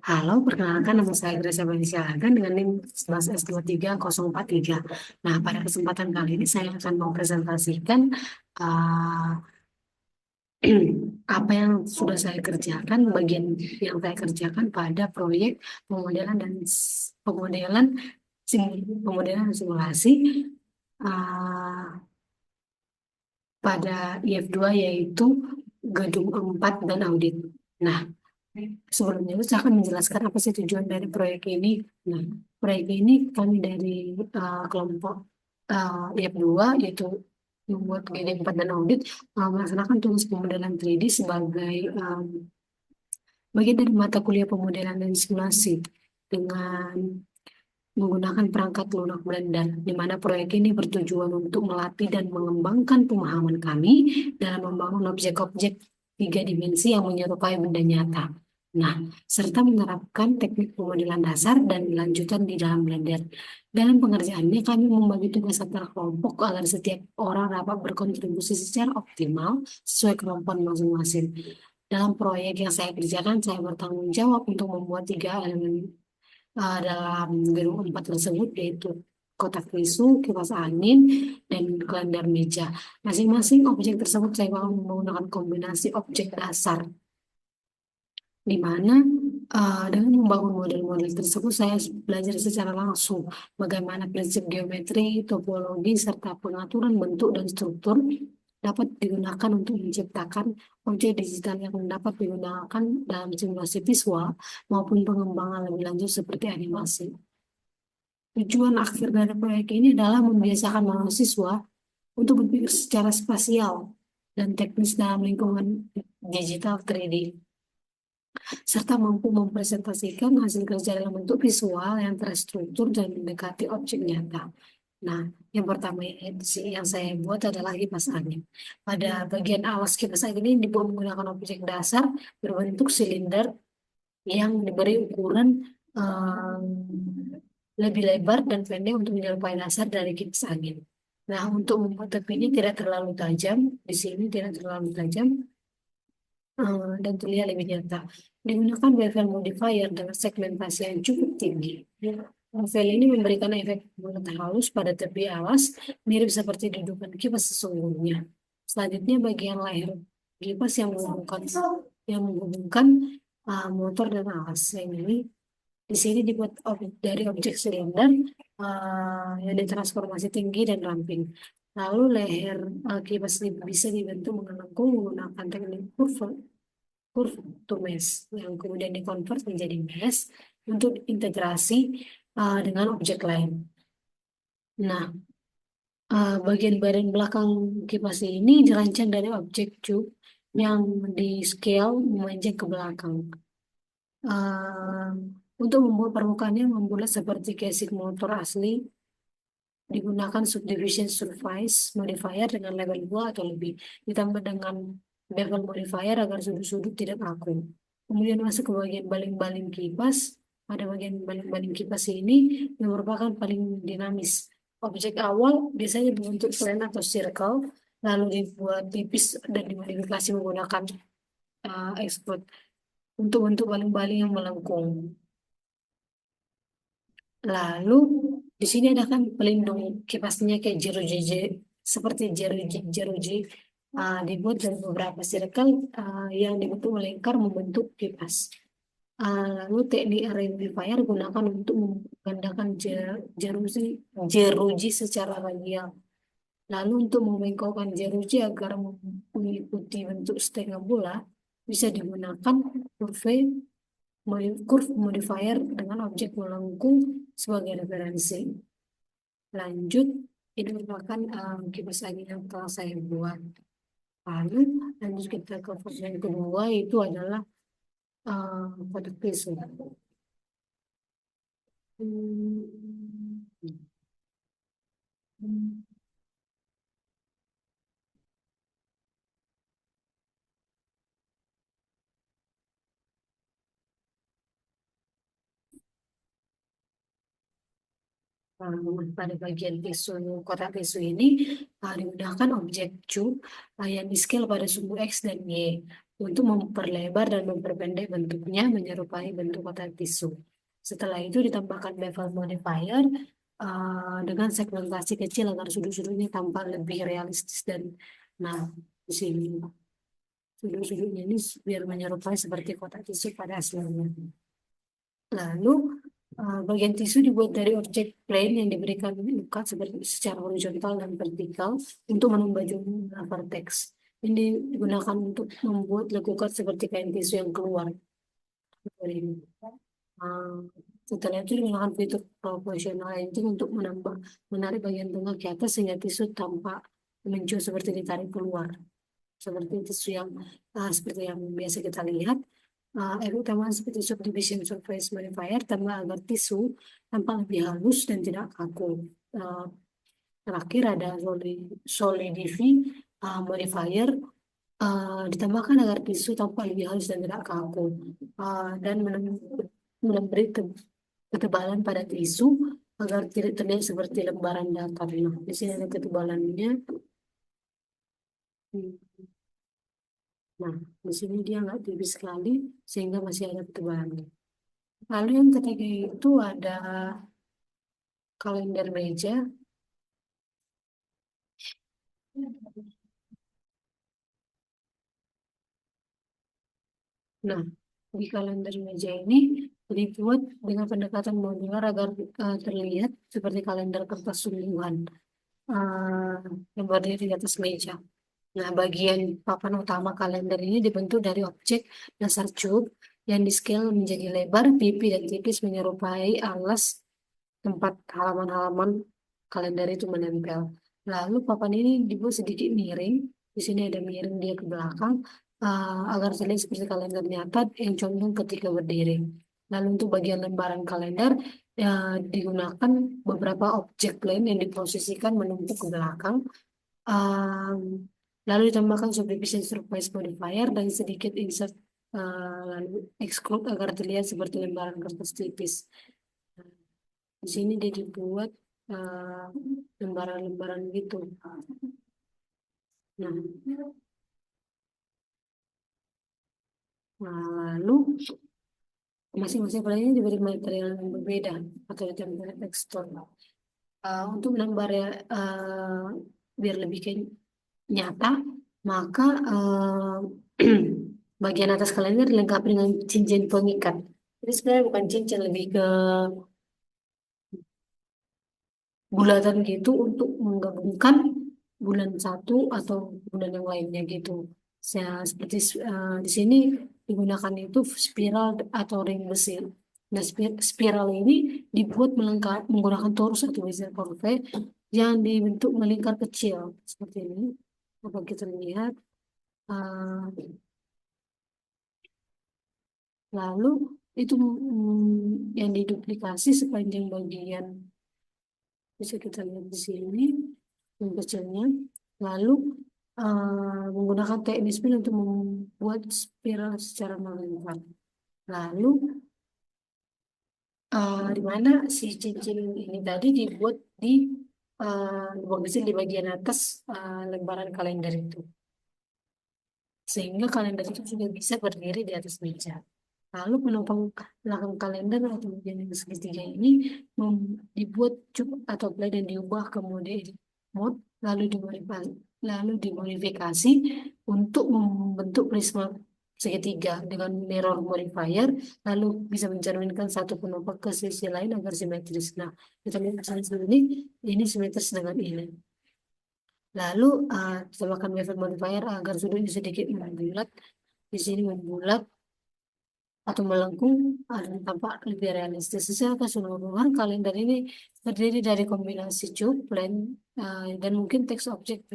Halo, perkenalkan nama saya Gracia Vanessa Hagan dengan NIM 11S23043. Nah, pada kesempatan kali ini saya akan mempresentasikan uh, apa yang sudah saya kerjakan, bagian yang saya kerjakan pada proyek pemodelan dan pemodelan pemodelan dan simulasi uh, pada IF2 yaitu gedung 4 dan audit. Nah, sebelumnya itu saya akan menjelaskan apa sih tujuan dari proyek ini. Nah, proyek ini kami dari kelompok IF2 yaitu membuat GD4 dan audit melaksanakan tugas pemodelan 3D sebagai bagian dari mata kuliah pemodelan dan simulasi dengan menggunakan perangkat lunak Blender, di mana proyek ini bertujuan untuk melatih dan mengembangkan pemahaman kami dalam membangun objek-objek tiga dimensi yang menyerupai benda nyata. Nah, serta menerapkan teknik pemodelan dasar dan lanjutan di dalam Blender. Dalam pengerjaannya, kami membagi tugas antar kelompok agar setiap orang dapat berkontribusi secara optimal sesuai kemampuan masing-masing. Dalam proyek yang saya kerjakan, saya bertanggung jawab untuk membuat tiga elemen dalam gedung 4 tersebut yaitu kotak tisu, kipas angin, dan gelendar meja. Masing-masing objek tersebut saya bangun menggunakan kombinasi objek dasar, di mana dengan membangun model-model tersebut saya belajar secara langsung bagaimana prinsip geometri, topologi, serta pengaturan bentuk dan struktur dapat digunakan untuk menciptakan objek digital yang dapat digunakan dalam simulasi visual maupun pengembangan lebih lanjut seperti animasi. Tujuan akhir dari proyek ini adalah membiasakan mahasiswa untuk berpikir secara spasial dan teknis dalam lingkungan digital 3D, serta mampu mempresentasikan hasil kerja dalam bentuk visual yang terstruktur dan mendekati objek nyata. Nah, yang pertama yang saya buat adalah kipas angin. Pada bagian alas kipas angin ini dibuat menggunakan objek dasar berbentuk silinder yang diberi ukuran lebih lebar dan pendek untuk menyerupai dasar dari kipas angin. Nah, untuk membuat tepi ini tidak terlalu tajam, di sini tidak terlalu tajam, dan terlihat lebih nyata. Digunakan bevel modifier dengan segmentasi yang cukup tinggi. Bevel ini memberikan efek bulat halus pada tepi alas, mirip seperti dudukan kipas sesungguhnya. Selanjutnya bagian leher kipas yang menghubungkan motor dan alas. Ini di sini dibuat dari objek silinder yang ditransformasi tinggi dan ramping. Lalu leher kipas ini bisa dibentuk mengangkung menggunakan teknik curve to mesh yang kemudian dikonvert menjadi mesh untuk integrasi dengan objek lain. Nah, bagian badan belakang kipas ini dirancang dari objek cube yang di scale memanjang ke belakang. Uh, untuk membuat permukaannya membulat seperti casing motor asli, digunakan subdivision surface modifier dengan level 2 atau lebih, ditambah dengan bevel modifier agar sudut-sudut tidak kaku. Kemudian masuk ke bagian baling-baling kipas. Pada bagian baling-baling kipas ini yang merupakan paling dinamis. Objek awal biasanya berbentuk plane atau circle, lalu dibuat tipis dan dimodifikasi menggunakan extrude untuk bentuk baling-baling yang melengkung. Lalu di sini ada kan pelindung kipasnya kayak jeruji seperti jeruji dibuat dari beberapa circle yang dibentuk melingkar membentuk kipas. Lalu teknik rectifier gunakan untuk menggandakan jeruji jeruji secara radial. Lalu untuk membengkokkan jeruji agar mengikuti bentuk setengah bola bisa digunakan curve modifier dengan objek melengkung sebagai referensi. Lanjut, ini merupakan kipas angin yang telah saya buat. Lalu lanjut kita ke fase yang kedua, itu adalah kotak tisu. Pada bagian tisu, kotak tisu ini digunakan objek cube yang di scale pada sumbu X dan Y. untuk memperlebar dan memperpendek bentuknya menyerupai bentuk kotak tisu. Setelah itu ditambahkan bevel modifier dengan segmentasi kecil agar sudut-sudutnya tampak lebih realistis dan nah di sini sudut-sudutnya ini biar menyerupai seperti kotak tisu pada aslinya. Lalu bagian tisu dibuat dari objek plane yang diberikan luka seperti secara horizontal dan vertikal untuk menambah jumlah vertex. Ini digunakan untuk membuat lekukan seperti kain tisu yang keluar dari ini. Uh, Setelah itu digunakan fitur proporsional lighting untuk menarik bagian tengah ke atas sehingga tisu tampak mencuat seperti ditarik keluar. Seperti tisu yang seperti yang biasa kita lihat. Efek utama seperti subdivision surface modifier tambah agar tisu tampak lebih halus dan tidak kaku. Uh, Terakhir ada solidify modifier ditambahkan agar tisu tampak lebih halus dan tidak kaku dan memberi ketebalan pada tisu agar tidak terlihat seperti lembaran datar. Nah, di sini ada ketebalannya. Nah, di sini dia nggak tipis sekali sehingga masih ada ketebalannya. Lalu yang ketiga itu ada kalender meja. Nah, di kalender meja ini dibuat dengan pendekatan modular agar terlihat seperti kalender kertas sungguhan uh, yang berdiri di atas meja. Nah, bagian papan utama kalender ini dibentuk dari objek dasar cup yang di-scale menjadi lebar, pipi, dan tipis menyerupai alas tempat halaman-halaman kalender itu menempel. Lalu papan ini dibuat sedikit miring. Di sini ada miring dia ke belakang agar terlihat seperti kalender nyata yang condong ketika berdiri. Lalu untuk bagian lembaran kalender digunakan beberapa objek lain yang diposisikan menumpuk ke belakang. Um, Lalu ditambahkan subdivision surface modifier dan sedikit insert lalu exclude agar terlihat seperti lembaran kertas tipis. Di sini dia dibuat eh, lembaran-lembaran gitu. Nah, lalu masing-masing file ini diberi material yang berbeda atau ditempel tekstur. Untuk menambah biar lebih nyata, maka bagian atas kalender dilengkapi dengan cincin pengikat. Jadi sebenarnya bukan cincin, lebih ke bulatan gitu untuk menggabungkan bulan satu atau bulan yang lainnya gitu. Seperti di sini digunakan itu spiral atau ring besi. Nah, spiral ini dibuat menggunakan torus atau bezel corvée yang dibentuk melingkar kecil seperti ini. Apa kita lihat? Uh, Lalu itu yang diduplikasi sepanjang bagian bisa kita lihat di sini yang kecilnya. Lalu menggunakan teknik spin untuk membuat spiral secara melingkar. Lalu di mana si cincin ini tadi dibuat di di bagian atas lembaran kalender itu. Sehingga kalender itu juga bisa berdiri di atas meja. Lalu penopang belakang kalender atau bagian yang segitiga ini dibuat cup atau blade dan diubah ke mode edit mode lalu dimodifikasi untuk membentuk prisma segitiga dengan mirror modifier lalu bisa mencerminkan satu penopang ke sisi lain agar simetris. Nah, kita lihat misalnya ini simetris dengan ini. Lalu tambahkan bevel modifier agar sudutnya sedikit membulat. Di sini membulat atau melengkung tampak lebih realistis. Secara keseluruhan kalender ini terdiri dari kombinasi cube, plan, dan mungkin teks objek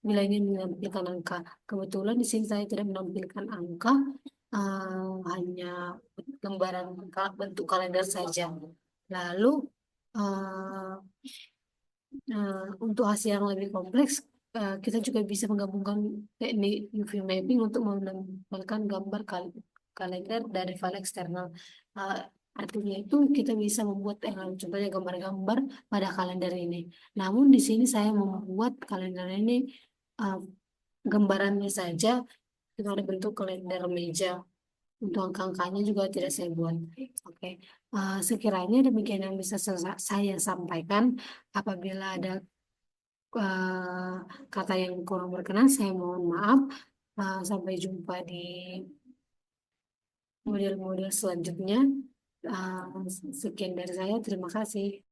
bila ingin menampilkan angka. Kebetulan di sini saya tidak menampilkan angka, hanya gambaran bentuk kalender saja. Lalu uh, untuk hasil yang lebih kompleks, kita juga bisa menggabungkan teknik UV mapping untuk menampilkan gambar kalender dari file eksternal. Uh, Artinya itu kita bisa membuat contohnya gambar-gambar pada kalender ini. Namun di sini saya membuat kalender ini uh, gambarannya saja Itu ada bentuk kalender meja. Untuk angka-angkanya juga tidak saya buat. Oke. Sekiranya demikian yang bisa saya sampaikan. Apabila ada kata yang kurang berkenan, saya mohon maaf. Sampai jumpa di model-model selanjutnya. Sekian dari saya. Terima kasih.